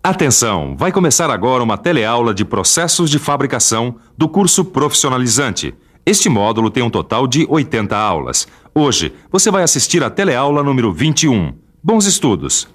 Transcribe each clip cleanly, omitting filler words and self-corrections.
Atenção! Vai começar agora uma teleaula de processos de fabricação do curso Profissionalizante. Este módulo tem um total de 80 aulas. Hoje, você vai assistir a teleaula número 21. Bons estudos!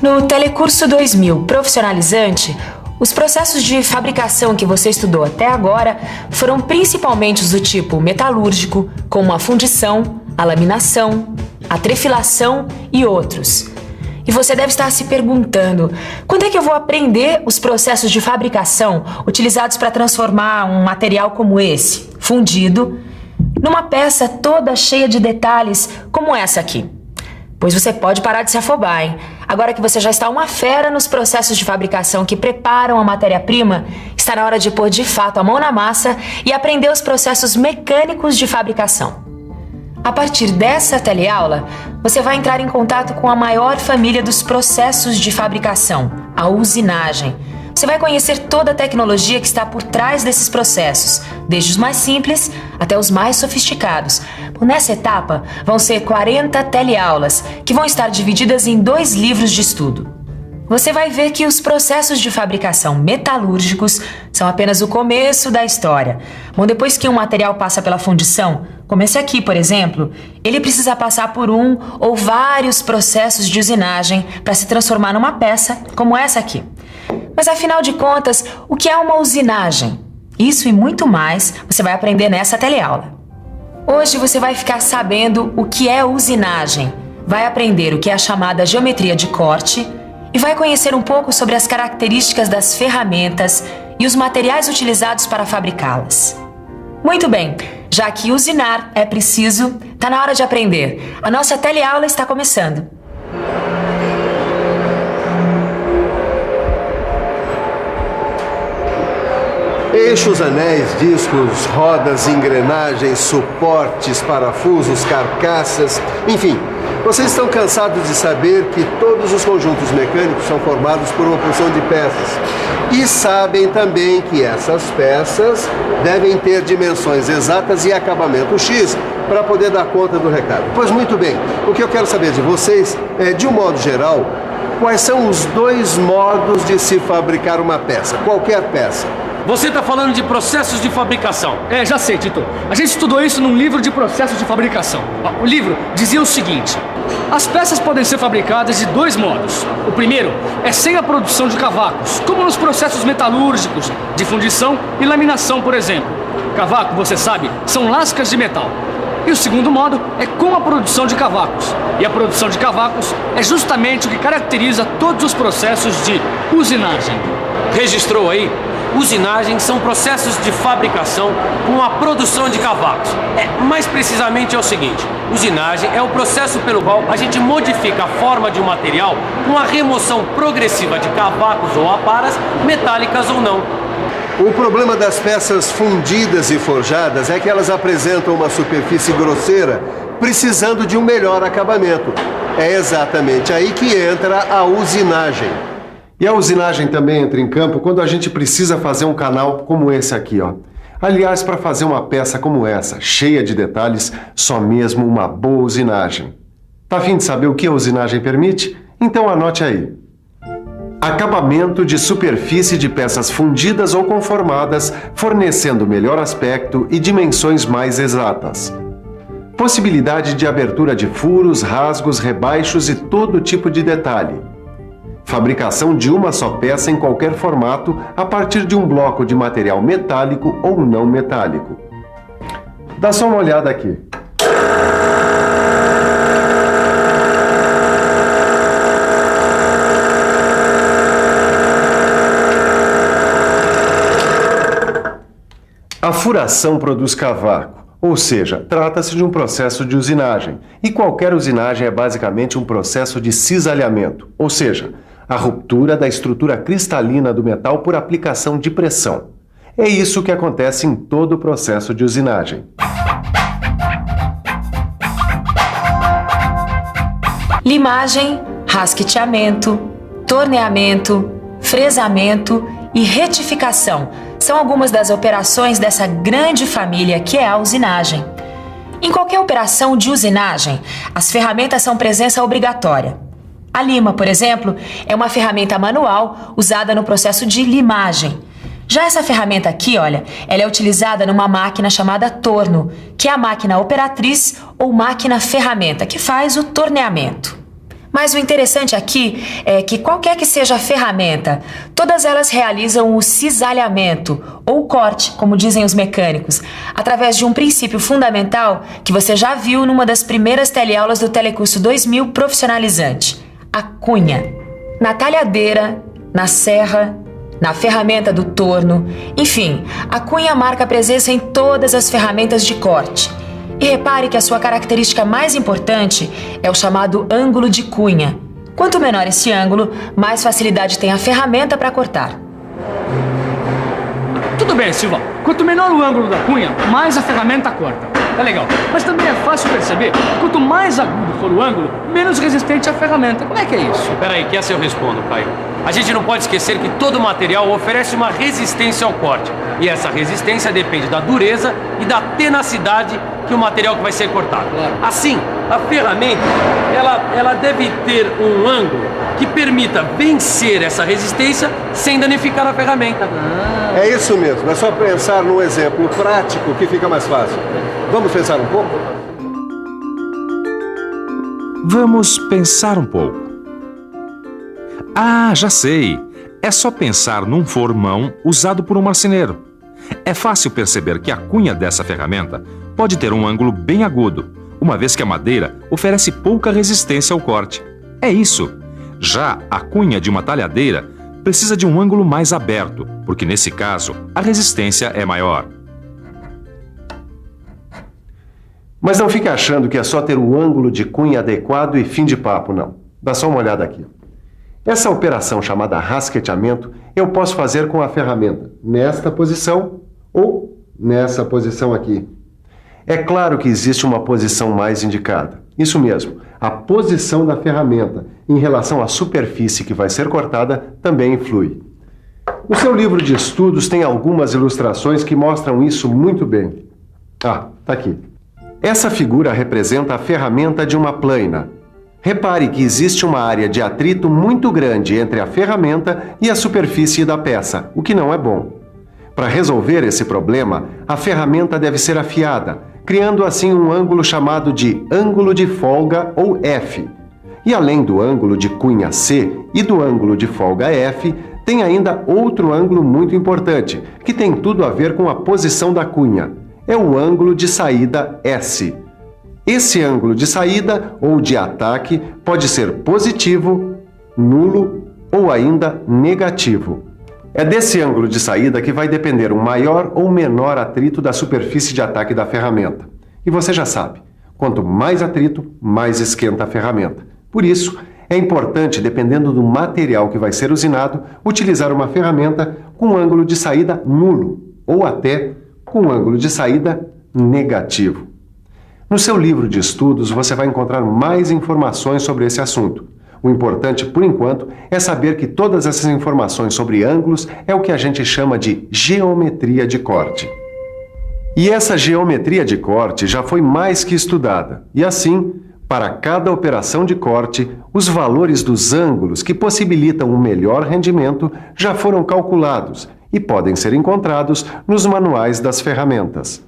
No Telecurso 2000 Profissionalizante, os processos de fabricação que você estudou até agora foram principalmente os do tipo metalúrgico, como a fundição, a laminação, a trefilação e outros. E você deve estar se perguntando, quando é que eu vou aprender os processos de fabricação utilizados para transformar um material como esse, fundido, numa peça toda cheia de detalhes como essa aqui? Pois você pode parar de se afobar, hein? Agora que você já está uma fera nos processos de fabricação que preparam a matéria-prima, está na hora de pôr de fato a mão na massa e aprender os processos mecânicos de fabricação. A partir dessa teleaula, você vai entrar em contato com a maior família dos processos de fabricação, a usinagem. Você vai conhecer toda a tecnologia que está por trás desses processos, desde os mais simples até os mais sofisticados. Nessa etapa, vão ser 40 teleaulas, que vão estar divididas em 2 livros de estudo. Você vai ver que os processos de fabricação metalúrgicos são apenas o começo da história. Depois que um material passa pela fundição, como esse aqui, por exemplo, ele precisa passar por um ou vários processos de usinagem para se transformar numa peça como essa aqui. Mas afinal de contas, o que é uma usinagem? Isso e muito mais você vai aprender nessa teleaula. Hoje você vai ficar sabendo o que é usinagem, vai aprender o que é a chamada geometria de corte e vai conhecer um pouco sobre as características das ferramentas e os materiais utilizados para fabricá-las. Muito bem, já que usinar é preciso, está na hora de aprender. A nossa teleaula está começando. Eixos, anéis, discos, rodas, engrenagens, suportes, parafusos, carcaças, enfim. Vocês estão cansados de saber que todos os conjuntos mecânicos são formados por uma porção de peças. E sabem também que essas peças devem ter dimensões exatas e acabamento X para poder dar conta do recado. Pois muito bem, o que eu quero saber de vocês é, de um modo geral, quais são os 2 modos de se fabricar uma peça, qualquer peça. Você está falando de processos de fabricação. Já sei, Tito. A gente estudou isso num livro de processos de fabricação. O livro dizia o seguinte: as peças podem ser fabricadas de 2 modos. O primeiro é sem a produção de cavacos, como nos processos metalúrgicos, de fundição e laminação, por exemplo. Cavaco, você sabe, são lascas de metal. E o segundo modo é com a produção de cavacos. E a produção de cavacos é justamente o que caracteriza todos os processos de usinagem. Registrou aí? Usinagens são processos de fabricação com a produção de cavacos. Mais precisamente é o seguinte: usinagem é o processo pelo qual a gente modifica a forma de um material com a remoção progressiva de cavacos ou aparas, metálicas ou não. O problema das peças fundidas e forjadas é que elas apresentam uma superfície grosseira, precisando de um melhor acabamento. É exatamente aí que entra a usinagem. E a usinagem também entra em campo quando a gente precisa fazer um canal como esse aqui, ó. Aliás, para fazer uma peça como essa, cheia de detalhes, só mesmo uma boa usinagem. Tá a fim de saber o que a usinagem permite? Então anote aí. Acabamento de superfície de peças fundidas ou conformadas, fornecendo melhor aspecto e dimensões mais exatas. Possibilidade de abertura de furos, rasgos, rebaixos e todo tipo de detalhe. Fabricação de uma só peça em qualquer formato a partir de um bloco de material metálico ou não metálico. Dá só uma olhada aqui. A furação produz cavaco, ou seja, trata-se de um processo de usinagem. E qualquer usinagem é basicamente um processo de cisalhamento, ou seja, a ruptura da estrutura cristalina do metal por aplicação de pressão. É isso que acontece em todo o processo de usinagem. Limagem, rasqueteamento, torneamento, fresamento e retificação são algumas das operações dessa grande família que é a usinagem. Em qualquer operação de usinagem, as ferramentas são presença obrigatória. A lima, por exemplo, é uma ferramenta manual usada no processo de limagem. Já essa ferramenta aqui, olha, ela é utilizada numa máquina chamada torno, que é a máquina operatriz ou máquina ferramenta, que faz o torneamento. Mas o interessante aqui é que qualquer que seja a ferramenta, todas elas realizam o cisalhamento ou corte, como dizem os mecânicos, através de um princípio fundamental que você já viu numa das primeiras teleaulas do Telecurso 2000 Profissionalizante, a cunha. Na talhadeira, na serra, na ferramenta do torno, enfim, a cunha marca a presença em todas as ferramentas de corte. E repare que a sua característica mais importante é o chamado ângulo de cunha. Quanto menor esse ângulo, mais facilidade tem a ferramenta para cortar. Tudo bem, Silva. Quanto menor o ângulo da cunha, mais a ferramenta corta. Tá legal. Mas também é fácil perceber que quanto mais agudo for o ângulo, menos resistente a ferramenta. Como é que é isso? Peraí, que essa eu respondo, Caio. A gente não pode esquecer que todo material oferece uma resistência ao corte. E essa resistência depende da dureza e da tenacidade que o material que vai ser cortado. Claro. Assim, a ferramenta, ela deve ter um ângulo que permita vencer essa resistência sem danificar a ferramenta. É isso mesmo, é só pensar num exemplo prático que fica mais fácil. Vamos pensar um pouco? Vamos pensar um pouco. Ah, já sei! É só pensar num formão usado por um marceneiro. É fácil perceber que a cunha dessa ferramenta pode ter um ângulo bem agudo, uma vez que a madeira oferece pouca resistência ao corte. É isso! Já a cunha de uma talhadeira precisa de um ângulo mais aberto, porque nesse caso a resistência é maior. Mas não fique achando que é só ter o ângulo de cunha adequado e fim de papo, não. Dá só uma olhada aqui. Essa operação chamada rasqueteamento eu posso fazer com a ferramenta nesta posição ou nessa posição aqui. É claro que existe uma posição mais indicada. Isso mesmo, a posição da ferramenta em relação à superfície que vai ser cortada também influi. No seu livro de estudos tem algumas ilustrações que mostram isso muito bem. Ah, tá aqui. Essa figura representa a ferramenta de uma plaina. Repare que existe uma área de atrito muito grande entre a ferramenta e a superfície da peça, o que não é bom. Para resolver esse problema, a ferramenta deve ser afiada, criando assim um ângulo chamado de ângulo de folga ou F. E além do ângulo de cunha C e do ângulo de folga F, tem ainda outro ângulo muito importante, que tem tudo a ver com a posição da cunha. É o ângulo de saída S. Esse ângulo de saída ou de ataque pode ser positivo, nulo ou ainda negativo. É desse ângulo de saída que vai depender o maior ou menor atrito da superfície de ataque da ferramenta. E você já sabe, quanto mais atrito, mais esquenta a ferramenta. Por isso, é importante, dependendo do material que vai ser usinado, utilizar uma ferramenta com ângulo de saída nulo ou até com ângulo de saída negativo. No seu livro de estudos, você vai encontrar mais informações sobre esse assunto. O importante, por enquanto, é saber que todas essas informações sobre ângulos é o que a gente chama de geometria de corte. E essa geometria de corte já foi mais que estudada. E assim, para cada operação de corte, os valores dos ângulos que possibilitam um melhor rendimento já foram calculados e podem ser encontrados nos manuais das ferramentas.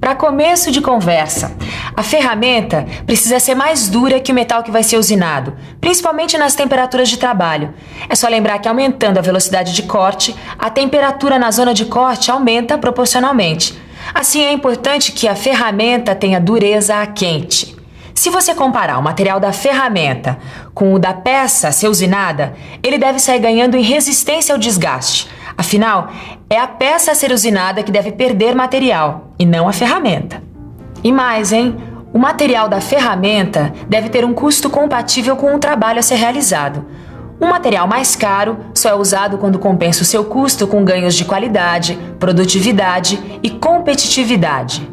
Para começo de conversa, a ferramenta precisa ser mais dura que o metal que vai ser usinado, principalmente nas temperaturas de trabalho. É só lembrar que aumentando a velocidade de corte, a temperatura na zona de corte aumenta proporcionalmente. Assim, é importante que a ferramenta tenha dureza a quente. Se você comparar o material da ferramenta com o da peça a ser usinada, ele deve sair ganhando em resistência ao desgaste. Afinal, é a peça a ser usinada que deve perder material, e não a ferramenta. E mais, hein? O material da ferramenta deve ter um custo compatível com o trabalho a ser realizado. Um material mais caro só é usado quando compensa o seu custo com ganhos de qualidade, produtividade e competitividade.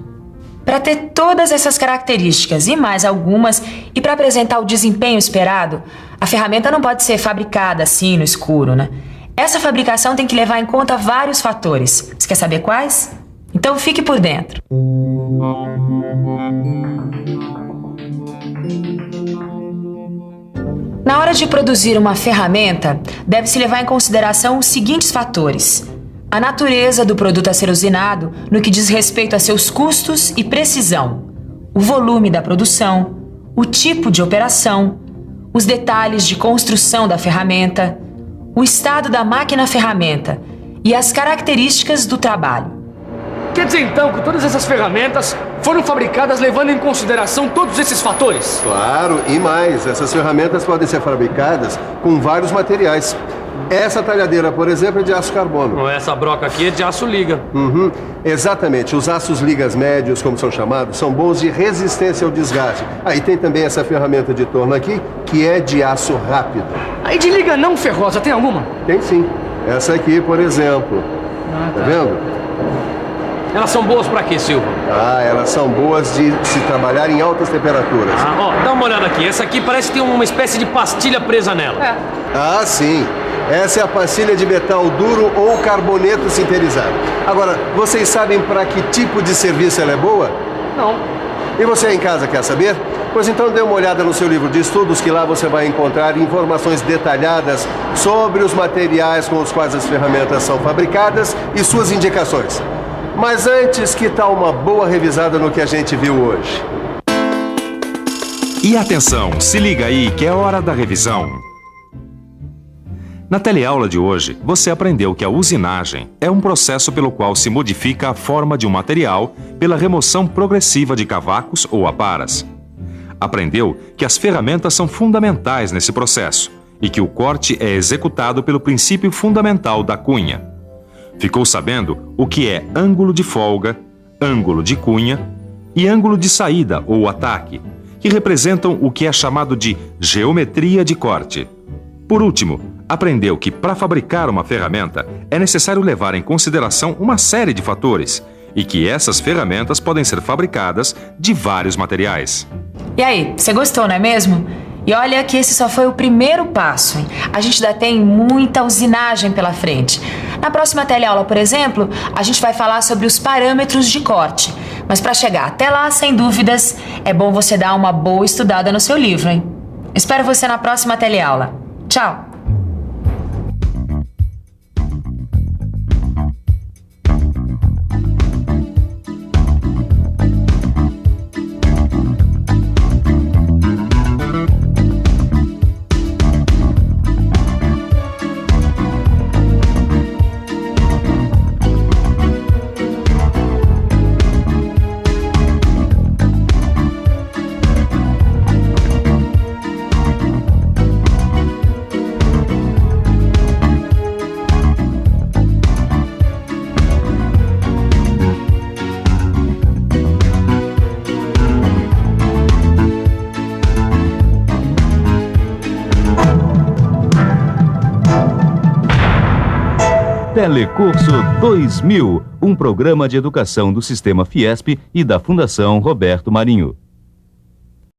Para ter todas essas características e mais algumas, e para apresentar o desempenho esperado, a ferramenta não pode ser fabricada assim no escuro, né? Essa fabricação tem que levar em conta vários fatores. Você quer saber quais? Então fique por dentro. Na hora de produzir uma ferramenta, deve-se levar em consideração os seguintes fatores: a natureza do produto a ser usinado no que diz respeito a seus custos e precisão, o volume da produção, o tipo de operação, os detalhes de construção da ferramenta, o estado da máquina-ferramenta e as características do trabalho. Quer dizer então que todas essas ferramentas foram fabricadas levando em consideração todos esses fatores? Claro, e mais, essas ferramentas podem ser fabricadas com vários materiais. Essa talhadeira, por exemplo, é de aço carbono. Essa broca aqui é de aço liga. Exatamente, os aços ligas médios, como são chamados, são bons de resistência ao desgaste. Aí tem também essa ferramenta de torno aqui, que é de aço rápido. Aí de liga não ferrosa, tem alguma? Tem sim. Essa aqui, por exemplo. Tá vendo? Elas são boas pra quê, Silva? Elas são boas de se trabalhar em altas temperaturas. Dá uma olhada aqui. Essa aqui parece que tem uma espécie de pastilha presa nela. Sim. Essa é a pastilha de metal duro ou carboneto sinterizado. Agora, vocês sabem para que tipo de serviço ela é boa? Não. E você aí em casa quer saber? Pois então dê uma olhada no seu livro de estudos, que lá você vai encontrar informações detalhadas sobre os materiais com os quais as ferramentas são fabricadas e suas indicações. Mas antes, que tal uma boa revisada no que a gente viu hoje? E atenção, se liga aí que é hora da revisão. Na teleaula de hoje, você aprendeu que a usinagem é um processo pelo qual se modifica a forma de um material pela remoção progressiva de cavacos ou aparas. Aprendeu que as ferramentas são fundamentais nesse processo e que o corte é executado pelo princípio fundamental da cunha. Ficou sabendo o que é ângulo de folga, ângulo de cunha e ângulo de saída ou ataque, que representam o que é chamado de geometria de corte. Por último, aprendeu que para fabricar uma ferramenta é necessário levar em consideração uma série de fatores e que essas ferramentas podem ser fabricadas de vários materiais. E aí, você gostou, não é mesmo? E olha que esse só foi o primeiro passo, hein? A gente ainda tem muita usinagem pela frente. Na próxima teleaula, por exemplo, a gente vai falar sobre os parâmetros de corte. Mas para chegar até lá, sem dúvidas, é bom você dar uma boa estudada no seu livro, hein? Espero você na próxima teleaula. Tchau! Telecurso 2000, um programa de educação do Sistema Fiesp e da Fundação Roberto Marinho.